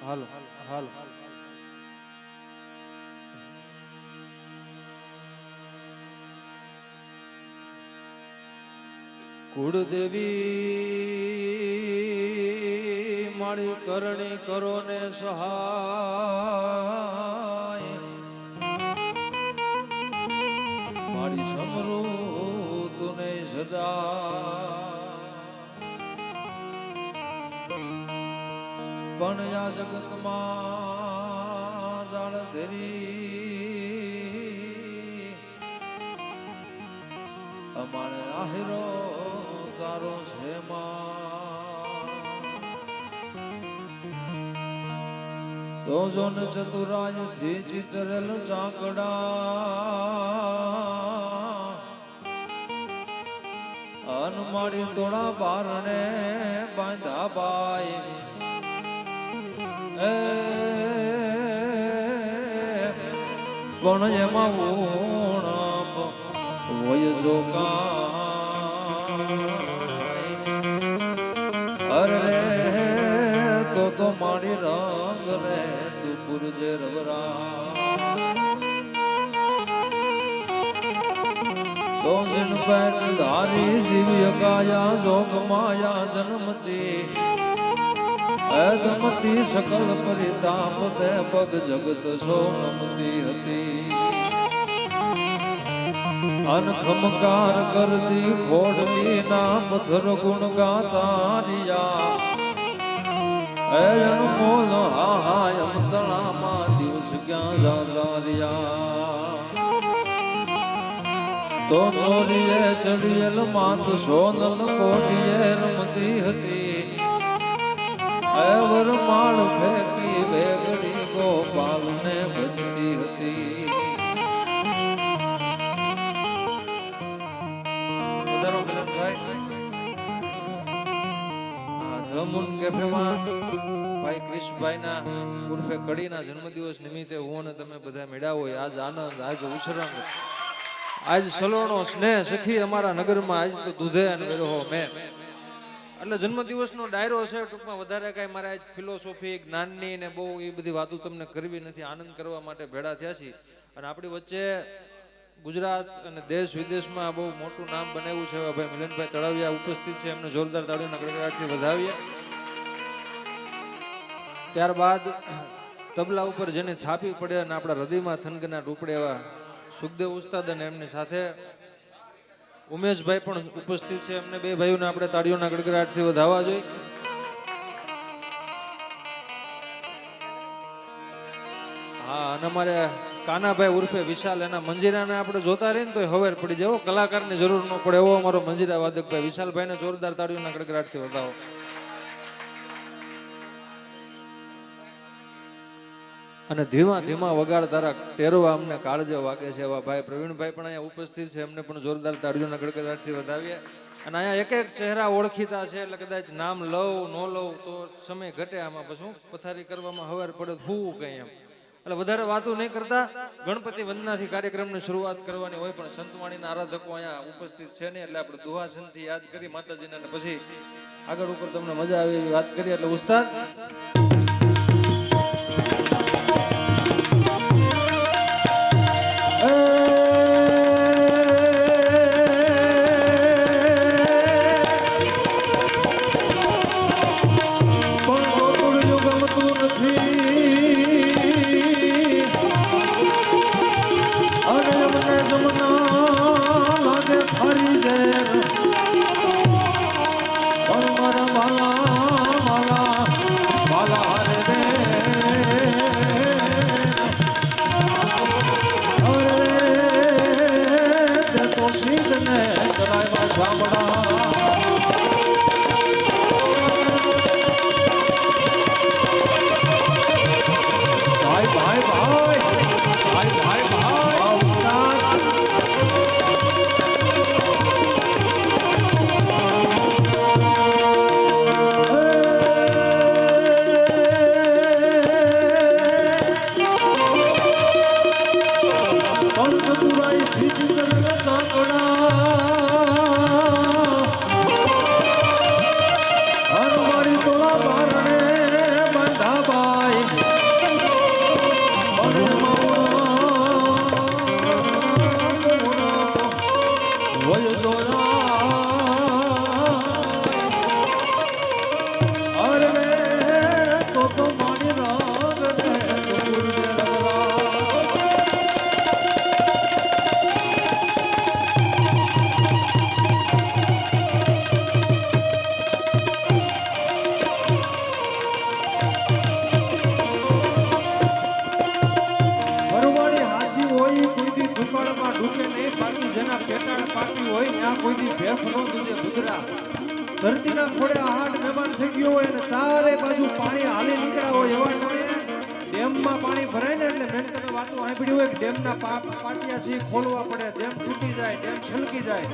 હાલો હાલો કુળદેવી મારી કરણી કરો ને સહાય મારી સમૃદ્ધને સદા પણ આ જગતમાં જાળ ધરી અમારે આહેરો તારો છે તો જો ને ચતુરાય થી ચિતરેલ ચાકડા અનમાડી તોડા બારણે બાંધા બાય પણ એમાં ઓણપ હોય જો અરે તો મારી રંગ રે તું પુરજે રવરા તો જન પેટ ધારી દિવ્ય કાયા જોગ માયા જન્મતી અદમતી સકલ પરિતાપ તે પગ જગત સોનમતી હતી અનખમકાર કરતી ખોડલી ના પથ્થર ગુણ ગાતારિયા એણ મોલ હાય અમતળામાં દિવસ ક્યાં જાતારિયા તો ચોરીએ ચડિયેલ માત સોનલ કોટીએ રમતી હતી એવર માળ ફેંકી વેગડી ગોપાલ ને ભજતી હતી ધમુન કેફેમાં ભાઈ ક્રિશભાઈ ના ઉર્ફે કડીના જન્મદિવસ નિમિત્તે હું અને તમે બધા મેળા હોય આજ આનંદ આજ ઉછરંગ આજ સલોણો સ્નેહ સખી અમારા નગરમાં આજ તો દૂધે અને વેરો મેં એટલે જન્મદિવસનો ડાયરો છે ટૂંકમાં વધારે કાંઈ મારે આજ ફિલોસોફી જ્ઞાનની ને બહુ એ બધી વાતો તમને કરવી નથી આનંદ કરવા માટે ભેળા થયા છીએ અને આપણી વચ્ચે ગુજરાત અને દેશ વિદેશમાં બહુ મોટું નામ બનાવ્યું છે ભાઈ મિલનભાઈ તળાવિયા ઉપસ્થિત છે એમને જોરદાર તાળીઓના ગડગડાટથી વધાવીએ ત્યારબાદ તબલા ઉપર જેને થાપી પડે અને આપણા હૃદયમાં થનગના રૂપડે એવા સુખદેવ ઉસ્તાદ અને એમની સાથે ઉમેશભાઈ પણ ઉપસ્થિત છે એમને બે ભાઈઓને આપણે તાળીઓના ગડગડાટથી વધાવવા જોઈએ હા અને અમારે કાનાભાઈ ઉર્ફે વિશાલ એના મંજીરાને આપણે જોતા રહીએ ને તો હવેર પડી જાય કલાકારની જરૂર ન પડે એવો અમારો મંજીરા વાદકભાઈ વિશાલભાઈને જોરદાર તાળીઓના ગડગડાટથી વધાવો અને ધીમા ધીમા વગાડ તારા ટેરવા અમને કાળજે વાગે છે એવા ભાઈ પ્રવીણભાઈ પણ અહીંયા ઉપસ્થિત છે એમને પણ જોરદાર તાળીઓના ગડગડાટથી વધાવીએ અને અહીંયા એક એક ચહેરા ઓળખીતા છે એટલે કદાચ નામ લઉં ન લઉં તો સમય ઘટે આમાં પછી પથારી કરવામાં હવાર પડે હું કઈ એમ એટલે વધારે વાતો નહીં કરતા ગણપતિ વંદનાથી કાર્યક્રમની શરૂઆત કરવાની હોય પણ સંતવાણીના આરાધકો અહીંયા ઉપસ્થિત છે નહીં એટલે આપણે દુહા છંદથી યાદ કરી માતાજીને અને પછી આગળ ઉપર તમને મજા આવે એવી વાત કરીએ એટલે ઉસ્તાદ મેઘનો તુજે ગુજરા ધરતીના ખોળે આહાટ મહેમાન થઈ ગયો હોય અને ચારે બાજુ પાણી હાલી નીકળ્યા હોય એવા ટોળે ડેમમાં પાણી ભરાય ને એટલે મેં તમે વાતો સાંભળી હોય કે ડેમના પાટિયા છે ખોલવા પડે, ડેમ તૂટી જાય, ડેમ છલકી જાય.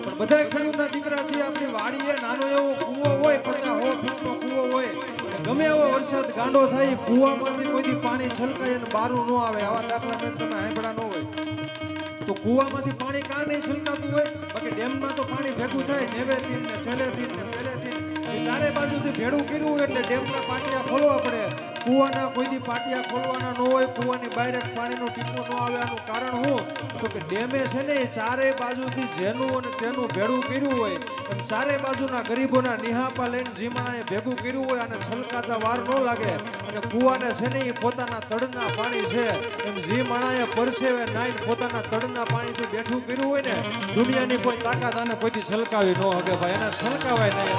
પણ બધા ખેડૂતના દીકરા છે આપણી વાડીએ નાનો એવો કૂવો હોય, 50-100 ફૂટનો કૂવો હોય, ગમે એવો વરસાદ ગાંડો થાય કૂવામાંથી કોઈ પાણી છલકાય અને બારું ન આવે. આવા દાખલા મેં તમે સાંભળ્યા ન હોય તો કૂવામાંથી પાણી કાં નહીં છલકાતું હોય? બાકી ડેમમાં તો પાણી ભેગું થાય નેવેથી ને છેલ્લેથી ને પહેલેથી ચારે બાજુથી ભેડું કર્યું હોય એટલે ડેમના પાટિયા ખોલવા પડે. કૂવાના કોઈથી પાટિયા ખોલવાના ન હોય, કૂવાની બહાર પાણીનું ટીપું ન આવે. આનું કારણ શું? તો કે ડેમે છે ને એ ચારે બાજુથી જેનું અને તેનું ભેડું કર્યું હોય એમ ચારે બાજુના ગરીબોના નિહાપા લઈને જીમણાએ ભેગું કર્યું હોય અને છલકાતા વાર ન લાગે. અને કૂવાને છે ને એ પોતાના તળના પાણી છે એમ જીમણાએ પરસેવે નાઈને પોતાના તળના પાણીથી બેઠું કર્યું હોય ને દુનિયાની કોઈ તાકાત આને કોઈથી છલકાવી ન શકે ભાઈ. એને છલકાવાય નહીં.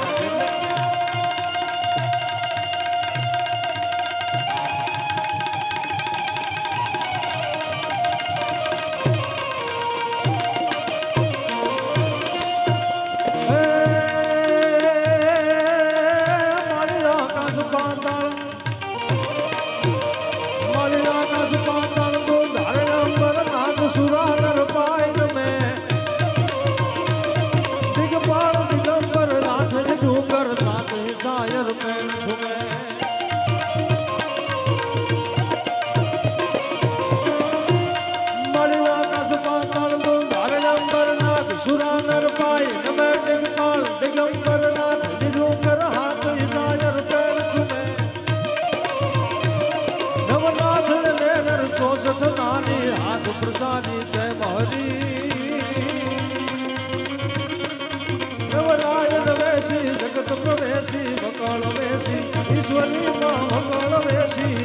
જગત પ્રવેશી બકળ વેશી ઈશ્વરી બકળ વેશી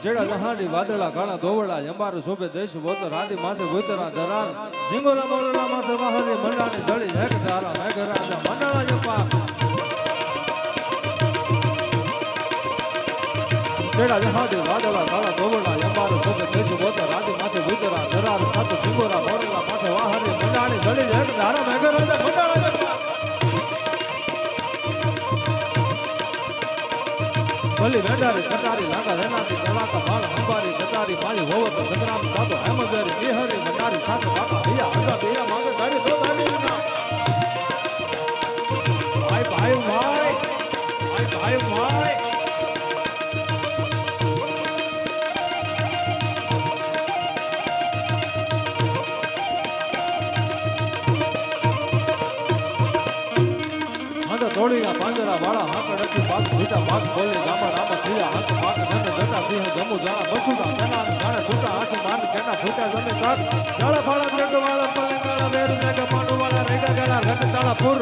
જેડા જહાડી વાદળા કાળા ધોવડા અંબારું શોભે દેશ બોતર આદિ માથે ભૂતરા ધરાર સિંગોરા મોરલા માથે વાહરી મંડાની જળી હેક ધારા મેઘરાજા મંડળા જપા જેડા જહાડી વાદળા કાળા ધોવડા અંબારું શોભે દેશ બોતર આદિ માથે ભૂતરા ધરાર ખાતો સિંગોરા મોરલા માથે વાહરી મંડાની જળી હેક ધારા મેઘરાજા મંડળા જપા ભલી વેડારી કટારી લાગા રેનાતી કલાકા બાળ અંબારી કટારી પાલી હોવત સંગ્રામ સાતો હેમદરી નિહરી મંડારી સાથે બાપા હૈયા હજા બેયા માંગે તારી તો તારી ના ભાઈ ભાઈ ભાઈ ભાઈ ભાઈ તોડીના પાંજરા વાળા હાથ રખી પાક છૂટા પાક બોલી ગામા રામા થયા હાથ પાક ધને જટા સિંહ જમુ જાણા બસુડા કેના જાણે છૂટા આસી માન કેના છૂટા જમે કાક જાળા ફાળા ત્રેગ વાળા પલે કાળા વેર મેગ પાંડુ વાળા રેગા ગળા રત તાળા પુર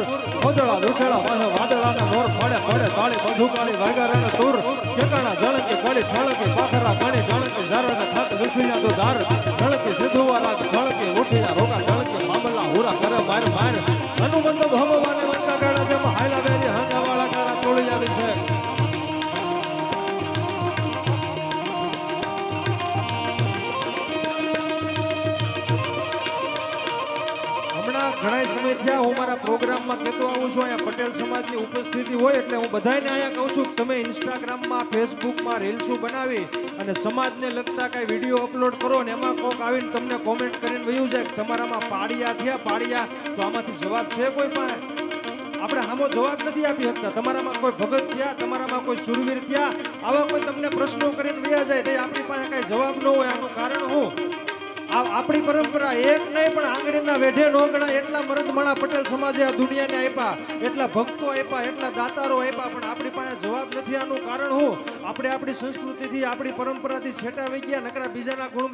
ઓજળા રૂઠેલા વાહ વાદળાના નોર ફળે ફળે તાળી બંધુ કાળી વાગા રણ તુર કેકાણા જળકી કળી ઠળકી પાખરા ગણી ઢળકી ઝારના ખાત વિખિયા તો ધાર ઢળકી સિદ્ધુવાળા ઢળકી ઉઠીયા રોગા ઢળકી મામલા હુરા કરે માર માર હનુમંત ભગવાને વંકા ગાળા જેમ હાયલા બેરી હંગાવાળા ગાળા તોડી આવી છે. હમણાં ઘણા સમય થયા હું મારા પ્રોગ્રામમાં કહેતો આવું છું અહીંયા પટેલ સમાજની ઉપસ્થિતિ હોય એટલે હું બધાને અહીંયા કહું છું કે તમે ઇન્સ્ટાગ્રામમાં ફેસબુકમાં રીલ્સો બનાવી અને સમાજને લગતા કાંઈ વિડીયો અપલોડ કરો ને એમાં કોક આવીને તમને કોમેન્ટ કરીને વયું જાય કે તમારામાં પાડિયા થયા પાડિયા તો આમાંથી જવાબ છે કોઈ પાસે? આપણે આમો જવાબ નથી આપી શકતા. તમારામાં કોઈ ભગત થયા, તમારામાં કોઈ સુરવીર થયા, આવા કોઈ તમને પ્રશ્નો કરીને વયા જાય તો આપણી પાસે કાંઈ જવાબ ન હોય. આનું કારણ શું? આપણી પરંપરા એક નહીં પણ આંગળીના વેઢે નો ગણાય એટલા મરદમણા પટેલ સમાજે આ દુનિયાને આપ્યા, એટલા ભક્તો આપ્યા, એટલા દાતારો આપ્યા, પણ આપણી પાસે જવાબ નથી. આનું કારણ શું? આપણે આપણી સંસ્કૃતિથી આપણી પરંપરાથી છેટા વહી ગયા, નકરા બીજાના ગુણગાન